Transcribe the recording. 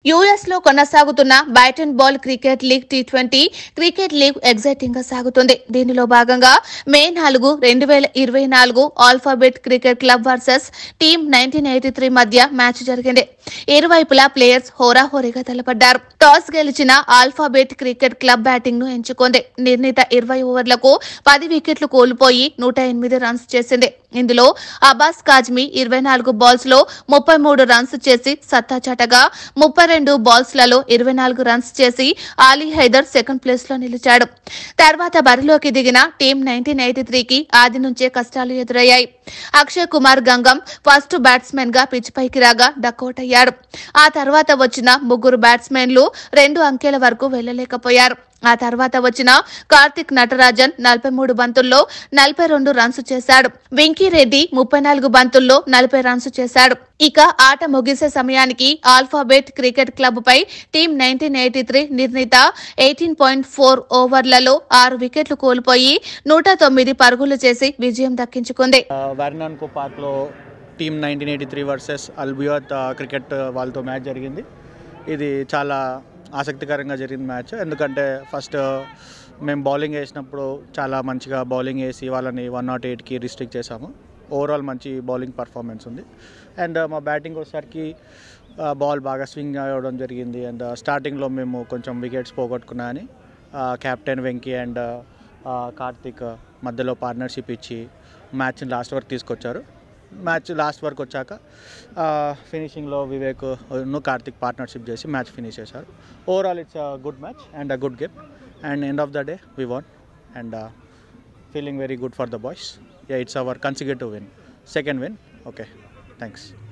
US లో కొనసాగుతున్న bat and ball cricket league T20 cricket league exciting గా సాగుతుంది. దీనిలో భాగంగా మే 4, 2024 alphabet cricket club versus team 1983 మధ్య మ్యాచ్ జరిగింది. ఇరువైపులా ప్లేయర్స్ హోరాహోరీగా తలపడ్డారు. టాస్ గెలిచిన ఆల్ఫాబెట్ క్రికెట్ క్లబ్ బ్యాటింగ్ ను ఎంచుకుంది. నిర్ణీత 20 ఓవర్లకు 10 వికెట్లు కోల్పోయి 108 రన్స్ చేసింది. ఇందులో అబ్బాస్ కాజ్మీ 24 బాల్స్ లో 33 రన్స్ చేసి సత్తా చాటగా 32 బాల్స్ లలో 24 రన్స్ చేసి ఆలీ హైదర్ సెకండ్ ప్లేస్ లో నిలిచాడు. తర్వాత బరిలోకి దిగిన టీం 1983 కి ఆది నుంచే కష్టాలు ఎదురయ్యాయి. అక్షయ్ కుమార్ గంగం ఫస్ట్ బ్యాట్స్మెన్ గా పిచ్ పైకి రాగా డకౌట్ అయ్యాడు. ఆ తర్వాత వచ్చిన ముగ్గురు బ్యాట్స్మెన్లు 2 అంకెల వరకు వెళ్లలేకపోయారు. ఆ తర్వాత వచ్చిన కార్తిక్ నటరాజన్ 43 బంతుల్లో 42 రన్స్ చేశాడు. వెంకీరెడ్డి 34 బంతుల్లో 40 రన్స్ చేశాడు. ఇక ఆట ముగిసే సమయానికి ఆల్ఫాబెట్ క్రికెట్ క్లబ్ పై టీం 1983 నిర్ణీత 18.4 ఓవర్లలో 6 వికెట్లు కోల్పోయి 109 పరుగులు చేసి విజయం దక్కించుకుంది. వారణాన్కో పార్క్ లో టీం 1983 వర్సెస్ అల్బియాత్ క్రికెట్ వాళ్ళతో మ్యాచ్ జరిగింది. ఇది చాలా ఆసక్తికరంగా జరిగిన మ్యాచ్. ఎందుకంటే ఫస్ట్ మేము బౌలింగ్ వేసినప్పుడు చాలా మంచిగా బౌలింగ్ వేసి వాళ్ళని 108కి రిస్ట్రిక్ట్ చేసాము. ఓవరాల్ మంచి బౌలింగ్ పర్ఫార్మెన్స్ ఉంది. అండ్ మా బ్యాటింగ్ వచ్చేసరికి బాల్ బాగా స్వింగ్ అవ్వడం జరిగింది. అండ్ స్టార్టింగ్లో మేము కొంచెం వికెట్స్ పోగొట్టుకున్నామని కెప్టెన్ వెంకీ అండ్ కార్తిక్ మధ్యలో పార్ట్నర్షిప్ ఇచ్చి మ్యాచ్ని లాస్ట్ వరకు తీసుకొచ్చారు. మ్యాచ్ లాస్ట్ వరకు వచ్చాక ఫినిషింగ్లో వివేక్ కార్తిక్ పార్ట్నర్షిప్ చేసి మ్యాచ్ ఫినిష్ చేశారు. Overall it's a good match and a good game and end of the day we won and feeling very good for the boys. It's our consecutive win, second win. Okay, thanks.